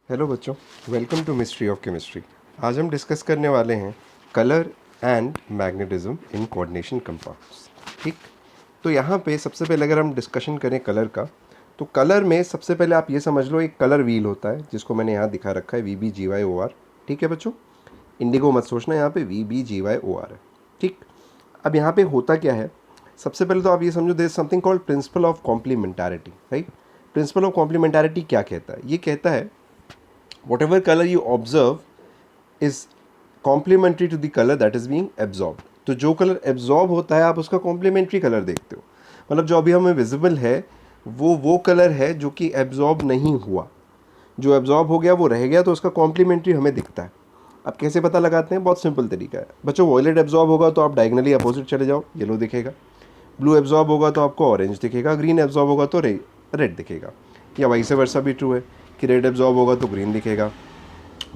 Hello बच्चों, welcome to mystery of chemistry. आज हम डिस्कस करने वाले हैं colour and magnetism in coordination compounds. ठीक, तो यहाँ पे सबसे पहले अगर हम डिस्कशन करें कलर का, तो कलर में सबसे पहले आप ये समझ लो एक कलर व्हील होता है जिसको मैंने यहाँ दिखा रखा है VBGYOR। ठीक है बच्चों, इंडिगो मत सोचना, यहाँ पे VBGYOR है। ठीक, अब यहाँ पे होता क्या है, सबसे पहले तो आप ये समझो there is something called principle of complementarity. Right, principle of complementarity क्या कहता है? ये कहता है whatever color you observe is complementary to the color that is being absorbed। तो जो कलर एब्जॉर्ब होता है आप उसका कॉम्प्लीमेंट्री कलर देखते हो। मतलब जो अभी हमें विजिबल है वो कलर है जो कि एब्जॉर्ब नहीं हुआ, जो एब्जॉर्ब हो गया वो रह गया, तो उसका कॉम्प्लीमेंट्री हमें दिखता है। अब कैसे पता लगाते हैं? बहुत सिंपल तरीका है बच्चों। वॉयलेट एब्जॉर्ब होगा तो आप डायगनली अपोजिट चले जाओ, येलो दिखेगा। ब्लू एब्जॉर्ब होगा तो आपको ऑरेंज दिखेगा। ग्रीन एब्जॉर्ब होगा तो रेड दिखेगा। या वाइस वर्सा भी ट्रू है कि रेड एब्जॉर्ब होगा तो ग्रीन दिखेगा,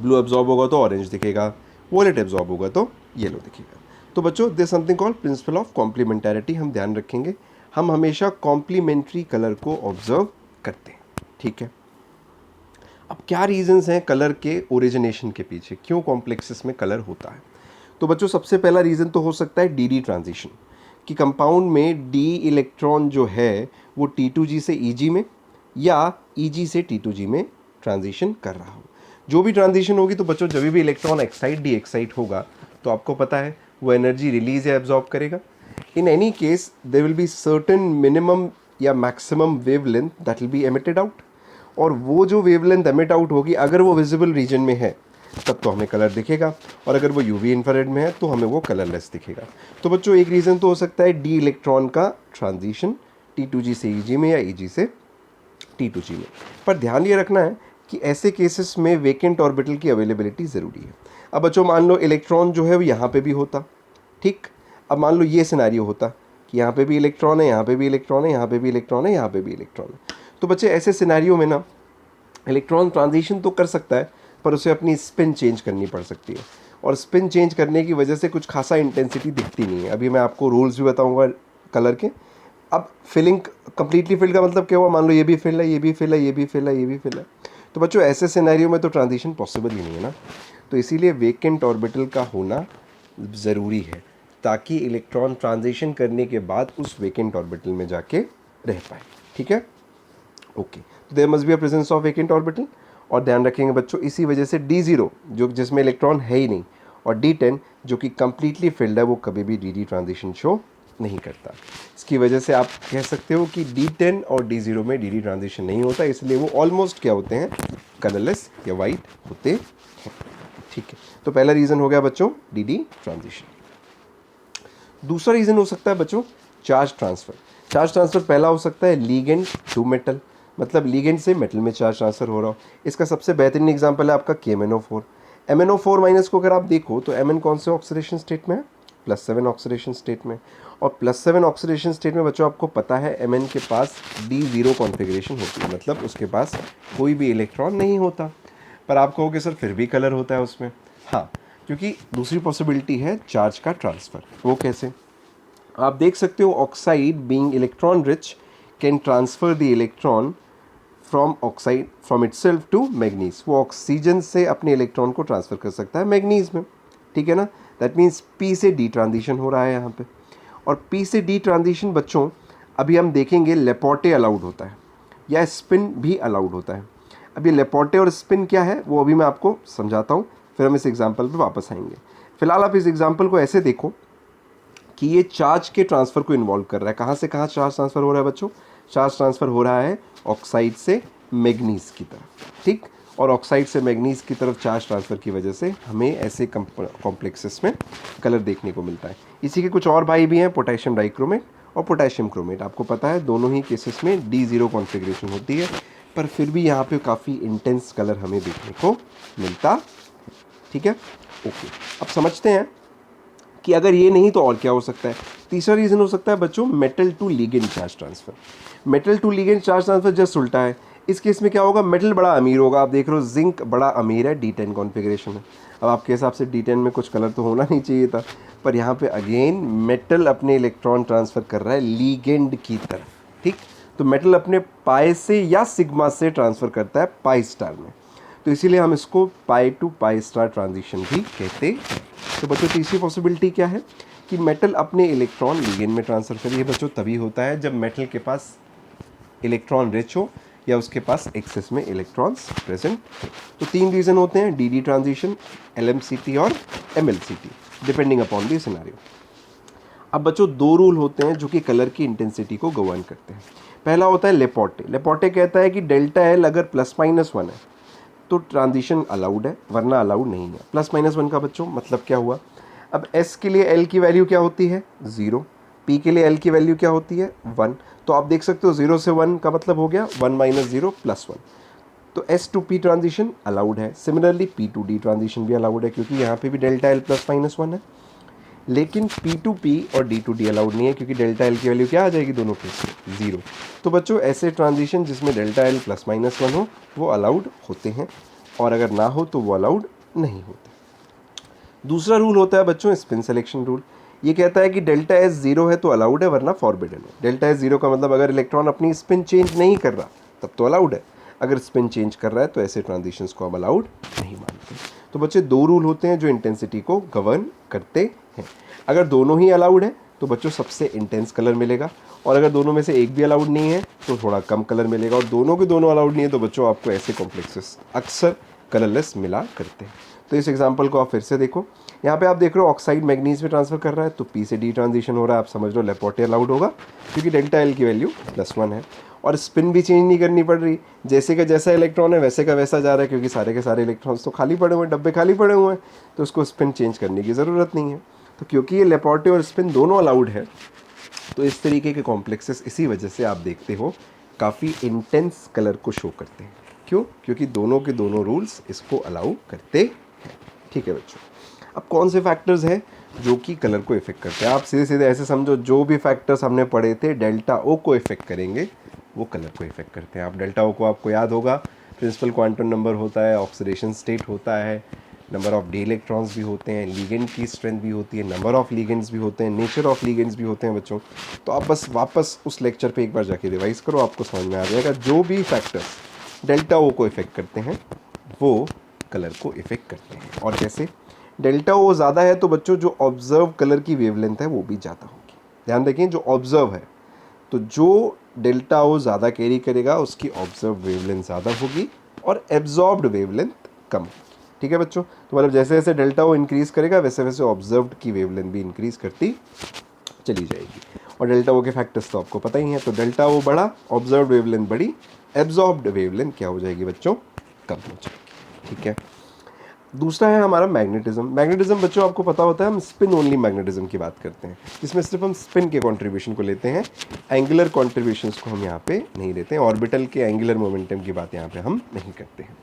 ब्लू एब्जॉर्ब होगा तो ऑरेंज दिखेगा, वॉयलेट एब्जॉर्ब होगा तो येलो दिखेगा। तो बच्चों this something called principle of complementarity हम ध्यान रखेंगे। हम हमेशा कॉम्प्लीमेंट्री कलर को ऑब्जर्व करते हैं। ठीक है, अब क्या रीजंस हैं कलर के ओरिजिनेशन के पीछे, क्यों कॉम्प्लेक्सेस में कलर होता है? तो बच्चों सबसे पहला रीज़न तो हो सकता है डी ट्रांजिशन, कि कंपाउंड में डी इलेक्ट्रॉन जो है वो T2G से EG में या EG से T2G में ट्रांजिशन कर रहा हो। जो भी ट्रांजिशन होगी तो बच्चों जब भी इलेक्ट्रॉन एक्साइट डी एक्साइट होगा तो आपको पता है वो एनर्जी रिलीज या एब्जॉर्ब करेगा। In any case there will be certain minimum या maximum wavelength that will be emitted out, और वो जो वेवलेंथ एमिट आउट होगी अगर वो विजिबल रीजन में है तब तो हमें कलर दिखेगा, और अगर वो यूवी इंफ्रारेड में है तो हमें वो कलरलेस दिखेगा। तो बच्चों एक रीज़न तो हो सकता है डी इलेक्ट्रॉन का ट्रांजिशन T2G से EG में या EG से T2G में। पर ध्यान ये रखना है कि ऐसे केसेस में वेकेंट ऑर्बिटल की अवेलेबिलिटी ज़रूरी है। अब बच्चों मान लो इलेक्ट्रॉन जो है वो यहाँ पे भी होता। ठीक, अब मान लो ये सिनेरियो होता कि यहाँ पे भी इलेक्ट्रॉन है, यहाँ पे भी इलेक्ट्रॉन है, यहाँ पे भी इलेक्ट्रॉन है, यहाँ पे भी इलेक्ट्रॉन है। तो बच्चे ऐसे सिनेरियो में ना इलेक्ट्रॉन ट्रांजिशन तो कर सकता है पर उसे अपनी स्पिन चेंज करनी पड़ सकती है, और स्पिन चेंज करने की वजह से कुछ खासा इंटेंसिटी दिखती नहीं है। अभी मैं आपको रूल्स भी बताऊंगा कलर के। अब फिलिंग कंप्लीटली फिल का मतलब क्या हुआ? मान लो ये भी फिल है, ये भी फिल है, ये भी फिल है, ये भी फिल है, तो बच्चों ऐसे सिनेरियो में तो ट्रांजिशन पॉसिबल ही नहीं है ना। तो इसीलिए वेकेंट ऑर्बिटल का होना ज़रूरी है ताकि इलेक्ट्रॉन ट्रांजिशन करने के बाद उस वेकेंट ऑर्बिटल में जाके रह पाए। ठीक है, ओके, तो there must be a presence of vacant orbital. और ध्यान रखेंगे बच्चों इसी वजह से D0 जो जिसमें इलेक्ट्रॉन है ही नहीं, और D10 जो कि कंप्लीटली फिल्ड है वो कभी भी DD ट्रांजिशन शो नहीं करता। इसकी वजह से आप कह सकते हो कि D10 और D0 में DD ट्रांजिशन नहीं होता, इसलिए वो ऑलमोस्ट क्या होते हैं? कलरलेस या वाइट होते हैं। ठीक है, तो पहला रीज़न हो गया बच्चों DD ट्रांजिशन। दूसरा रीज़न हो सकता है बच्चों चार्ज ट्रांसफ़र। चार्ज ट्रांसफ़र पहला हो सकता है लीगेंड टू मेटल, मतलब लीगेंड से मेटल में चार्ज ट्रांसफ़र हो रहा हो। इसका सबसे बेहतरीन एग्जांपल है आपका KMnO4। MnO4- को अगर आप देखो तो Mn कौन से ऑक्सीडेशन स्टेट में है? +7 ऑक्सीडेशन स्टेट में। और +7 ऑक्सीडेशन स्टेट में बच्चों आपको पता है Mn के पास D0 कॉन्फ़िगरेशन होती है, मतलब उसके पास कोई भी इलेक्ट्रॉन नहीं होता। पर आप कहोगे सर फिर भी कलर होता है उसमें। हाँ, क्योंकि दूसरी पॉसिबिलिटी है चार्ज का ट्रांसफ़र। वो कैसे? आप देख सकते हो oxide being electron rich can transfer the electron from itself to manganese. वो ऑक्सीजन से अपने इलेक्ट्रॉन को ट्रांसफ़र कर सकता है मैग्नीज में। ठीक है ना, दैट मीन्स P से D ट्रांजिशन हो रहा है यहाँ पे। और P से D ट्रांजिशन बच्चों अभी हम देखेंगे लेपोर्टे अलाउड होता है या स्पिन भी अलाउड होता है। अब ये लेपोर्टे और स्पिन क्या है वो अभी मैं आपको समझाता हूँ, फिर हम इस एग्जाम्पल पर वापस आएंगे। फिलहाल आप इस एग्जाम्पल को ऐसे देखो कि ये चार्ज के ट्रांसफ़र को इन्वॉल्व कर रहा है। कहाँ से कहाँ चार्ज ट्रांसफ़र हो रहा है बच्चों? चार्ज ट्रांसफ़र हो रहा है ऑक्साइड से मैग्नीज की तरफ। ठीक, और ऑक्साइड से मैग्नीज की तरफ चार्ज ट्रांसफ़र की वजह से हमें ऐसे कॉम्प्लेक्सेस में कलर देखने को मिलता है। इसी के कुछ और भाई भी हैं, पोटेशियम डाइक्रोमेट और पोटेशियम क्रोमेट। आपको पता है दोनों ही केसेस में D0 कॉन्फ़िगरेशन होती है, पर फिर भी यहाँ पे काफ़ी इंटेंस कलर हमें देखने को मिलता है। ठीक है, ओके, अब समझते हैं कि अगर ये नहीं तो और क्या हो सकता है। तीसरा रीज़न हो सकता है बच्चों metal to ligand charge transfer. Metal to ligand charge transfer just उल्टा है। इस केस में क्या होगा? मेटल बड़ा अमीर होगा। आप देख रहे हो जिंक बड़ा अमीर है, D10 कॉन्फ़िगरेशन है। अब आपके हिसाब से D10 में कुछ कलर तो होना नहीं चाहिए था, पर यहाँ पे अगेन मेटल अपने इलेक्ट्रॉन ट्रांसफ़र कर रहा है लिगेंड की तरफ। ठीक, तो मेटल अपने पाई से या सिग्मा से ट्रांसफ़र करता है पाई स्टार में। तो इसीलिए हम इसको पाई टू पाई स्टार ट्रांजिशन भी कहते हैं। तो बच्चों तीसरी पॉसिबिलिटी क्या है कि मेटल अपने इलेक्ट्रॉन लिगेंड में ट्रांसफ़र करे। ये बच्चों तभी होता है जब मेटल के पास इलेक्ट्रॉन रिच हो या उसके पास एक्सेस में इलेक्ट्रॉन्स प्रेजेंट हो। तो 3 रीज़न होते हैं, डी ट्रांजिशन, LMCT और MLCT, depending upon the scenario. अब बच्चों 2 रूल होते हैं जो कि कलर की इंटेंसिटी को गवर्न करते हैं। पहला होता है लेपोर्टे। लेपोर्टे कहता है कि डेल्टा एल अगर +-1 है तो ट्रांजिशन अलाउड है, वरना अलाउड नहीं है। +-1 का बच्चों मतलब क्या हुआ, अब S के लिए L की वैल्यू क्या होती है 0, P के लिए L की वैल्यू क्या होती है 1। तो आप देख सकते हो 0 से 1 का मतलब हो गया 1 - 0 +1। तो S to P transition allowed है। Similarly P to D transition भी अलाउड है, क्योंकि यहाँ पे भी डेल्टा L +-1 है। लेकिन P to P और D to D अलाउड नहीं है, क्योंकि डेल्टा L की वैल्यू क्या आ जाएगी दोनों केस में 0। तो बच्चों ऐसे ट्रांजिशन जिसमें डेल्टा L +-1 हो वो अलाउड होते हैं, और अगर ना हो तो वो अलाउड नहीं होते। दूसरा रूल होता है बच्चों स्पिन सिलेक्शन रूल। ये कहता है कि डेल्टा S 0 है तो अलाउड है, वरना फॉरबिडन है। डेल्टा S 0 का मतलब अगर इलेक्ट्रॉन अपनी स्पिन चेंज नहीं कर रहा तब तो अलाउड है, अगर स्पिन चेंज कर रहा है तो ऐसे ट्रांजिशंस को हम अलाउड नहीं मानते। तो बच्चे 2 रूल होते हैं जो इंटेंसिटी को गवर्न करते हैं। अगर दोनों ही अलाउड है तो बच्चों सबसे इंटेंस कलर मिलेगा, और अगर दोनों में से एक भी अलाउड नहीं है तो थोड़ा कम कलर मिलेगा, और दोनों के दोनों अलाउड नहीं है तो बच्चों आपको ऐसे कॉम्प्लेक्सेस अक्सर कलरलेस मिला करते हैं। तो इस एग्जांपल को आप फिर से देखो, यहाँ पे आप देख रहे हो ऑक्साइड मैग्नीज में ट्रांसफर कर रहा है तो P से D ट्रांजिशन हो रहा है। आप समझ लो लेपोर्टे अलाउड होगा, क्योंकि डेल्टा L की वैल्यू +1 है, और स्पिन भी चेंज नहीं करनी पड़ रही, जैसे का जैसा इलेक्ट्रॉन है वैसे का वैसा जा रहा है, क्योंकि सारे के सारे इलेक्ट्रॉन्स तो खाली पड़े हुए हैं, डब्बे खाली पड़े हुए हैं, तो उसको स्पिन चेंज करने की ज़रूरत नहीं है। तो क्योंकि ये लेपोर्टे और स्पिन दोनों अलाउड है, तो इस तरीके के कॉम्प्लेक्सेस इसी वजह से आप देखते हो काफ़ी इंटेंस कलर को शो करते हैं। क्यों? क्योंकि दोनों के दोनों रूल्स इसको अलाउ करते हैं। ठीक है बच्चों, अब कौन से फैक्टर्स हैं जो कि कलर को इफेक्ट करते हैं? आप सीधे सीधे ऐसे समझो, जो भी फैक्टर्स हमने पढ़े थे डेल्टा O को इफेक्ट करेंगे वो कलर को इफेक्ट करते हैं। आप डेल्टा O को आपको याद होगा, प्रिंसिपल क्वांटम नंबर होता है, ऑक्सीडेशन स्टेट होता है, नंबर ऑफ डी इलेक्ट्रॉन्स भी होते हैं, लिगेंड की स्ट्रेंथ भी होती है, नंबर ऑफ लिगेंड्स भी होते हैं, नेचर ऑफ लिगेंड्स भी होते हैं बच्चों। तो आप बस वापस उस लेक्चर पे एक बार जाके रिवाइज करो, आपको समझ में आ जाएगा। जो भी फैक्टर्स डेल्टा O को इफेक्ट करते हैं वो कलर को इफेक्ट करते हैं। और कैसे? डेल्टा O ज़्यादा है तो बच्चों जो ऑब्जर्व कलर की वेवलेंथ है वो भी ज़्यादा होगी। ध्यान देखें, जो ऑब्जर्व है तो जो डेल्टा O ज़्यादा कैरी करेगा उसकी ऑब्जर्व वेवलेंथ ज़्यादा होगी और एब्जॉर्ब्ड वेवलेंथ कम होगी। ठीक है बच्चों, तो मतलब जैसे जैसे डेल्टा O इंक्रीज़ करेगा वैसे वैसे ऑब्जर्व्ड की वेवलेंथ भी इंक्रीज़ करती चली जाएगी। और डेल्टा O के फैक्टर्स तो आपको पता ही हैं, तो डेल्टा O बड़ा, ऑब्जर्व्ड वेवलेंथ बड़ी, एब्जॉर्ब्ड वेवलेंथ क्या हो जाएगी बच्चों? कम हो जाएगी। ठीक है, दूसरा है हमारा मैग्नेटिज्म। मैग्नेटिज्म बच्चों आपको पता होता है हम स्पिन ओनली मैग्नेटिज्म की बात करते हैं, जिसमें सिर्फ हम स्पिन के कंट्रीब्यूशन को लेते हैं, एंगुलर कंट्रीब्यूशंस को हम यहाँ पे नहीं लेते हैं, ऑर्बिटल के एंगुलर मोमेंटम की बात यहाँ पे हम नहीं करते हैं।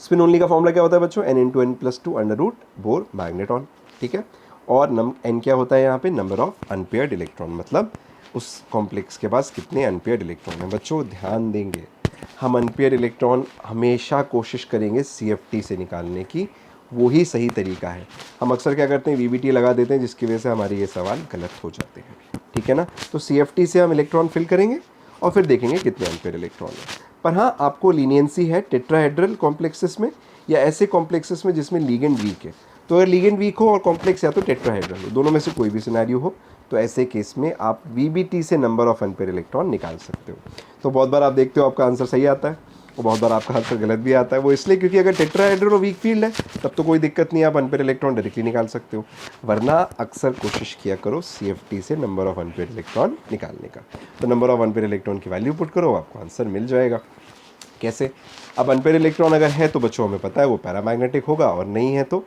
स्पिन ओनली का फॉर्मूला क्या होता है बच्चों? n×n+2 bore magneton. ठीक है, और n क्या होता है यहाँ पे? नंबर ऑफ अनपेयर्ड इलेक्ट्रॉन, मतलब उस कॉम्प्लेक्स के पास कितने अनपेयर्ड इलेक्ट्रॉन हैं। बच्चों ध्यान देंगे, हम अनपेयर इलेक्ट्रॉन हमेशा कोशिश करेंगे CFT से निकालने की, वही सही तरीका है। हम अक्सर क्या करते हैं, VBT लगा देते हैं, जिसकी वजह से हमारे ये सवाल गलत हो जाते हैं। ठीक है ना, तो CFT से हम इलेक्ट्रॉन फिल करेंगे और फिर देखेंगे कितने अनपेयर इलेक्ट्रॉन हैं। पर हाँ, आपको लीनियंसी है टेट्राहेड्रल कॉम्प्लेक्सेस में या ऐसे कॉम्प्लेक्सेस में जिसमें लीगेंड वीक है। तो अगर लीगेंड वीक हो और कॉम्प्लेक्स या तो टेट्राहेड्रल हो, दोनों में से कोई भी सिनेरियो हो, तो ऐसे केस में आप VBT से नंबर ऑफ अनपेयर इलेक्ट्रॉन निकाल सकते हो। तो बहुत बार आप देखते हो आपका आंसर सही आता है और बहुत बार आपका आंसर गलत भी आता है। वो इसलिए क्योंकि अगर टेट्राहेड्रल और वीक फील्ड है तब तो कोई दिक्कत नहीं, आप अनपेयर इलेक्ट्रॉन डायरेक्टली निकाल सकते हो, वरना अक्सर कोशिश किया करो CFT से नंबर ऑफ अनपेयर इलेक्ट्रॉन निकालने का। तो नंबर ऑफ अनपेयर इलेक्ट्रॉन की वैल्यू पुट करो, आपको आंसर मिल जाएगा। कैसे? अब अनपेयर इलेक्ट्रॉन अगर है तो बच्चों हमें पता है वो पैरामैग्नेटिक होगा, और नहीं है तो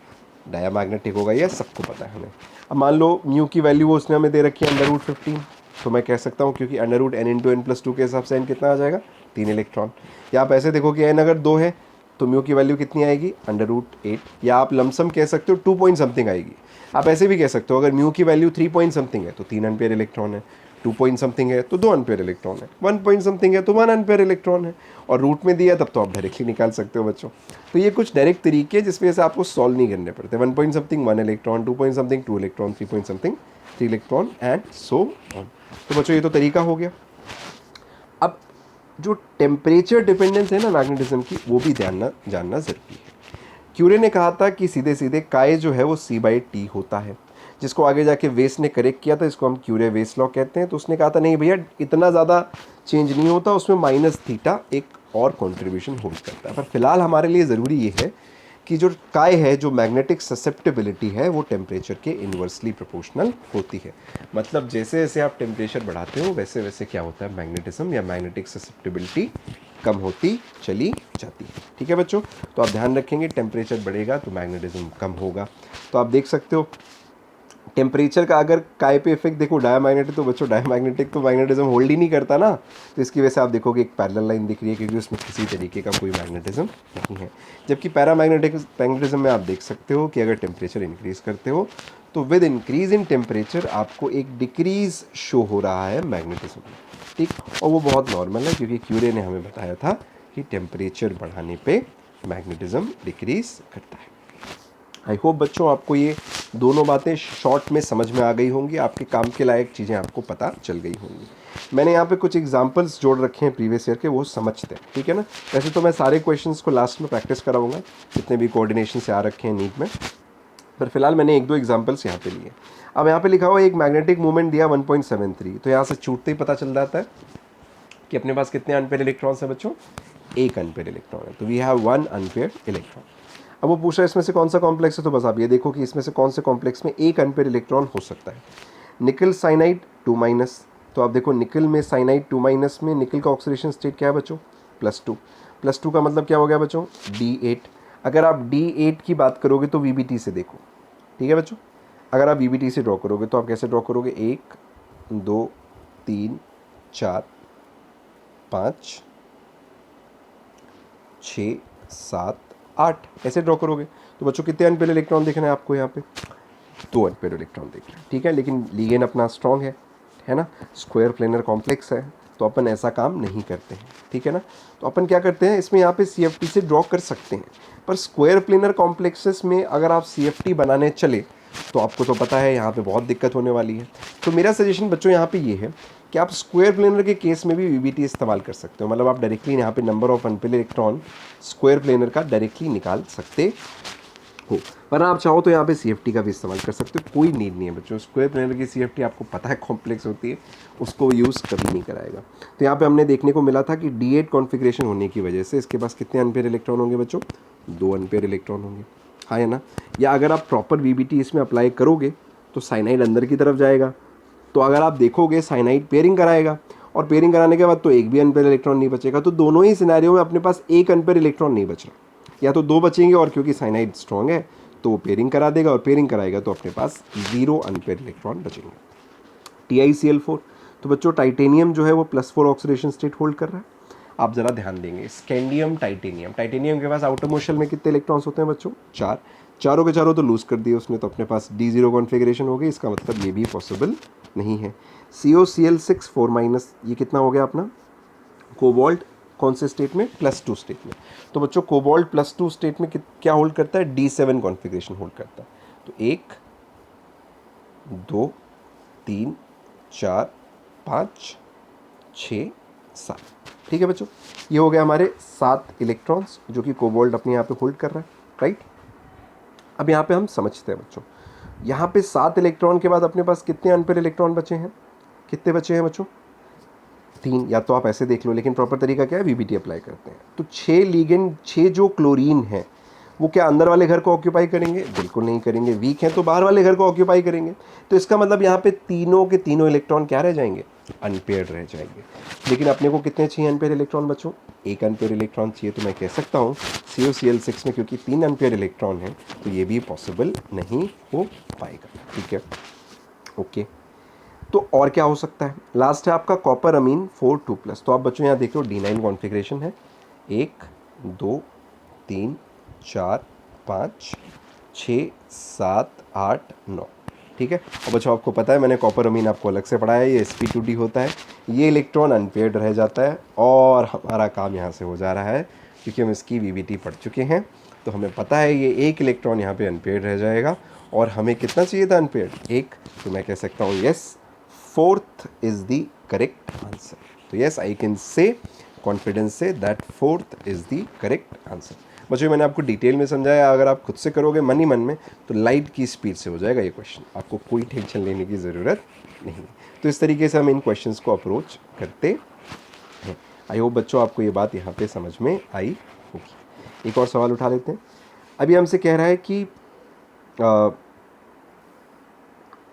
डायामैग्नेटिक होगा, यह सबको पता है हमें। अब मान लो म्यू की वैल्यू वो उसने हमें दे रखी है √15, तो मैं कह सकता हूँ क्योंकि √n×n+2 के हिसाब से n कितना आ जाएगा? 3 इलेक्ट्रॉन। या आप ऐसे देखो कि n अगर 2 है तो म्यू की वैल्यू कितनी आएगी? √8, या आप लमसम कह सकते हो 2 पॉइंट समथिंग आएगी। आप ऐसे भी कह सकते हो अगर म्यू की वैल्यू 3 पॉइंट समथिंग है तो 3 अनपेयर इलेक्ट्रॉन है, 2 पॉइंट समथिंग है तो 2 अनपेयर इलेक्ट्रॉन है, 1 पॉइंट समथिंग है तो 1 अनपेयर इलेक्ट्रॉन है, और रूट में दिया तब तो आप डायरेक्टली निकाल सकते हो बच्चों। तो ये कुछ डायरेक्ट तरीके हैं जिस वजह से आपको सॉल्व नहीं करने पड़ते। 1 point something 1 electron, 2 point something 2 electron, 3 point something 3 electron and so on. तो बच्चों ये तो तरीका हो गया। अब जो टेम्परेचर डिपेंडेंस है ना मैग्नेटिज्म की, वो भी जानना ज़रूरी है। क्यूरे ने कहा था कि सीधे सीधे काय जो है वो C/T होता है, जिसको आगे जाके वेस ने करेक्ट किया था, इसको हम क्यूरे वेस लॉ कहते हैं। तो उसने कहा था नहीं भैया इतना ज़्यादा चेंज नहीं होता, उसमें -θ एक और कंट्रीब्यूशन होल्ड करता है। पर फिलहाल हमारे लिए ज़रूरी ये है कि जो काय है, जो मैग्नेटिक ससेप्टिबिलिटी है, वो टेम्परेचर के इन्वर्सली प्रोपोर्शनल होती है। मतलब जैसे जैसे आप टेम्परेचर बढ़ाते हो वैसे वैसे क्या होता है, मैग्नेटिज्म या मैग्नेटिक ससेप्टिबिलिटी कम होती चली जाती है। ठीक है बच्चों, तो आप ध्यान रखेंगे टेम्परेचर बढ़ेगा तो मैग्नेटिज्म कम होगा। तो आप देख सकते हो टेम्परेचर का अगर काय पे इफेक्ट देखो डायमैग्नेटिक, तो बच्चों डायमैग्नेटिक तो मैग्नेटिज्म होल्ड ही नहीं करता ना, तो इसकी वजह से आप देखोगे एक पैरेलल लाइन दिख रही है क्योंकि उसमें किसी तरीके का कोई मैग्नेटिज्म नहीं है। जबकि मैग्नेटिज्म में आप देख सकते हो कि अगर टेम्परेचर इंक्रीज करते हो तो विद इंक्रीज इन टेम्परेचर आपको एक डिक्रीज शो हो रहा है मैग्नेटिज्म में। ठीक, और वो बहुत नॉर्मल है क्योंकि क्यूरे ने हमें बताया था कि टेम्परेचर बढ़ाने पे मैग्नेटिज्म डिक्रीज करता है। आई होप बच्चों आपको ये दोनों बातें शॉर्ट में समझ में आ गई होंगी, आपके काम के लायक चीज़ें आपको पता चल गई होंगी। मैंने यहाँ पे कुछ एग्जांपल्स जोड़ रखे हैं प्रीवियस ईयर के, वो समझते हैं। ठीक है ना, वैसे तो मैं सारे क्वेश्चंस को लास्ट में प्रैक्टिस कराऊंगा जितने भी कोऑर्डिनेशन से आ रखे हैं नीट में, पर फिलहाल मैंने एक दो एग्जाम्पल्स यहाँ पे लिए। अब यहाँ पे लिखा हुआ एक मैग्नेटिक मूवमेंट दिया 1.73, तो यहाँ से छूटते ही पता चल जाता है कि अपने पास कितने अनपेयर इलेक्ट्रॉन्स हैं बच्चों, एक अनपेयर इलेक्ट्रॉन है, तो we have one unpair electron. अब वो पूछ रहा है इसमें से कौन सा कॉम्प्लेक्स है, तो बस आप ये देखो कि इसमें से कौन से कॉम्प्लेक्स में एक अनपेयर इलेक्ट्रॉन हो सकता है। निकल साइनाइड 2-, तो आप देखो निकल में साइनाइड 2- में निकल का ऑक्सीडेशन स्टेट क्या है बच्चों, +2। +2 का मतलब क्या हो गया बच्चों, D8। अगर आप D8 की बात करोगे तो VBT से देखो। ठीक है बच्चों, अगर आप VBT से ड्रॉ करोगे तो आप कैसे ड्रॉ करोगे, 1 2 3 4 5 6 7 8 ऐसे ड्रॉ करोगे। तो बच्चों कितने अनपेयर इलेक्ट्रॉन देखना है आपको, यहाँ पे 2 अनपेयर इलेक्ट्रॉन देख रहे हैं। ठीक है, लेकिन लिगेंड अपना स्ट्रॉन्ग है ना, स्क्वायर प्लेनर कॉम्प्लेक्स है, तो अपन ऐसा काम नहीं करते हैं। ठीक है ना, तो अपन क्या करते हैं इसमें यहाँ पे CFT से ड्रॉ कर सकते हैं, पर स्क्वायर प्लेनर कॉम्प्लेक्सेस में अगर आप CFT बनाने चले तो आपको तो पता है यहाँ पे बहुत दिक्कत होने वाली है। तो मेरा सजेशन बच्चों यहाँ पे ये है कि आप स्क्वायर प्लेनर के केस में भी VBT इस्तेमाल कर सकते हो, मतलब आप डायरेक्टली यहाँ पे number of unpaired electron square planar का डायरेक्टली निकाल सकते हो। पर आप चाहो तो यहाँ पे CFT का भी इस्तेमाल कर सकते हो, कोई नीड नहीं है बच्चों। स्क्वायर प्लेनर की CFT आपको पता है कॉम्प्लेक्स होती है, उसको यूज़ कभी नहीं कराएगा। तो यहाँ पे हमने देखने को मिला था कि D8 कॉन्फ़िगरेशन होने की वजह से इसके पास कितने अनपेयर इलेक्ट्रॉन होंगे बच्चों, 2 अनपेयर इलेक्ट्रॉन होंगे, हाँ है ना। या अगर आप प्रॉपर VBT इसमें अप्लाई करोगे तो साइनाइड अंदर की तरफ जाएगा, तो अगर आप देखोगे साइनाइड पेयरिंग कराएगा और पेयरिंग कराने के बाद तो एक भी अनपेयर इलेक्ट्रॉन नहीं बचेगा। तो दोनों ही सिनेरियो में अपने पास एक अनपेयर इलेक्ट्रॉन नहीं बच रहा, या तो 2 बचेंगे और क्योंकि साइनाइड स्ट्रॉन्ग है तो वो पेयरिंग करा देगा, और पेयरिंग कराएगा तो अपने पास 0 अनपेयर इलेक्ट्रॉन बचेंगे। TiCl4, तो बच्चों टाइटेनियम जो है वो +4 ऑक्सीडेशन स्टेट होल्ड कर रहा है। आप ज़रा ध्यान देंगे, स्कैंडियम टाइटेनियम के पास आउटर मोशन में कितने इलेक्ट्रॉन्स होते हैं बच्चों, 4। चारों के चारों तो लूज़ कर दिए उसने, तो अपने पास D0 कॉन्फ़िगरेशन हो गई। इसका मतलब ये भी पॉसिबल नहीं है। COCl6 4-, ये कितना हो गया अपना, कोबाल्ट कौन से स्टेट में, +2 स्टेट में। तो बच्चों कोबाल्ट +2 स्टेट में क्या होल्ड करता है, D7 कॉन्फ़िगरेशन होल्ड करता है। तो 1 2 3 4 5 6 7, ठीक है बच्चों, ये हो गया हमारे 7 इलेक्ट्रॉन्स जो कि कोबाल्ट अपने यहाँ पे होल्ड कर रहा है, राइट। अब यहाँ पे हम समझते हैं बच्चों, यहाँ पे 7 इलेक्ट्रॉन के बाद अपने पास कितने अनपेयर इलेक्ट्रॉन बचे हैं, कितने बचे हैं बच्चों, 3। या तो आप ऐसे देख लो, लेकिन प्रॉपर तरीका क्या है, VBT अप्लाई करते हैं। तो 6 लिगेंड, 6 जो क्लोरीन है वो क्या अंदर वाले घर को ऑक्यूपाई करेंगे, बिल्कुल नहीं करेंगे। वीक हैं तो बाहर वाले घर को ऑक्यूपाई करेंगे। तो इसका मतलब यहाँ पे तीनों के तीनों इलेक्ट्रॉन क्या रह जाएंगे, अनपेयर रह जाएंगे। लेकिन अपने को कितने चाहिए अनपेयर इलेक्ट्रॉन बच्चों, 1 अनपेयर इलेक्ट्रॉन चाहिए। तो मैं कह सकता हूँ COCl6 में क्योंकि 3 अनपेयर इलेक्ट्रॉन है तो ये भी पॉसिबल नहीं हो पाएगा, ठीक है, ओके। तो और क्या हो सकता है, लास्ट है आपका कॉपर अमीन 4-2+। तो आप बच्चों यहाँ देख लो D9 कॉन्फ़िगरेशन है, 1 2 3 4 5 6 7 8 9, ठीक है। और बच्चों आपको पता है मैंने कॉपर अमीन आपको अलग से पढ़ाया है, ये sp2d होता है, ये इलेक्ट्रॉन अनपेयर्ड रह जाता है और हमारा काम यहाँ से हो जा रहा है क्योंकि हम इसकी VBT पढ़ चुके हैं। तो हमें पता है ये एक इलेक्ट्रॉन यहाँ पे अनपेयर्ड रह जाएगा और हमें कितना चाहिए था अनपेयर्ड, 1। तो मैं कह सकता हूँ yes, 4th is the correct answer. तो yes, I can say confidence से that fourth is the correct answer. बच्चों मैंने आपको डिटेल में समझाया, अगर आप खुद से करोगे मन ही मन में तो लाइट की स्पीड से हो जाएगा ये क्वेश्चन, आपको कोई टेंशन लेने की ज़रूरत नहीं। तो इस तरीके से हम इन क्वेश्चंस को अप्रोच करते हैं। आई होप बच्चों आपको ये बात यहाँ पे समझ में आई होगी। एक और सवाल उठा लेते हैं। अभी हमसे कह रहा है कि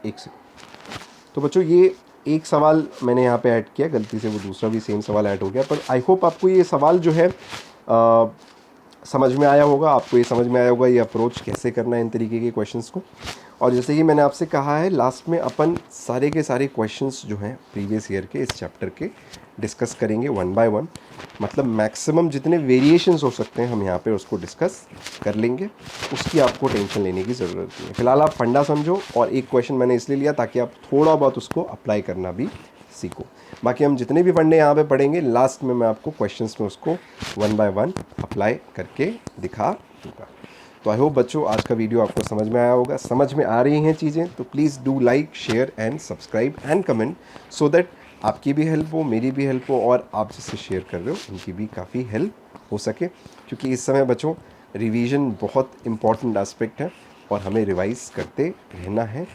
एक सेकंड, तो बच्चों ये एक सवाल मैंने यहाँ पे ऐड किया, गलती से वो दूसरा भी सेम सवाल ऐड हो गया, पर आई होप आपको ये सवाल जो है समझ में आया होगा, आपको ये समझ में आया होगा ये अप्रोच कैसे करना है इन तरीके के क्वेश्चंस को। और जैसे कि मैंने आपसे कहा है लास्ट में अपन सारे के सारे क्वेश्चंस जो हैं प्रीवियस ईयर के इस चैप्टर के डिस्कस करेंगे वन बाय वन, मतलब मैक्सिमम जितने वेरिएशंस हो सकते हैं हम यहाँ पे उसको डिस्कस कर लेंगे, उसकी आपको टेंशन लेने की ज़रूरत नहीं है। फिलहाल आप फंडा समझो, और एक क्वेश्चन मैंने इसलिए लिया ताकि आप थोड़ा बहुत उसको अप्लाई करना भी सीखो। बाकी हम जितने भी फंडे यहाँ पे पढ़ेंगे लास्ट में मैं आपको क्वेश्चंस में उसको वन बाय वन अप्लाई करके दिखा दूँगा। तो आई होप बच्चों आज का वीडियो आपको समझ में आया होगा। समझ में आ रही हैं चीज़ें तो please do like, share and subscribe and comment, so that आपकी भी हेल्प हो, मेरी भी हेल्प हो, और आप जिससे शेयर कर रहे हो उनकी भी काफ़ी हेल्प हो सके। क्योंकि इस समय बच्चों रिवीजन बहुत इंपॉर्टेंट एस्पेक्ट है और हमें रिवाइज करते रहना है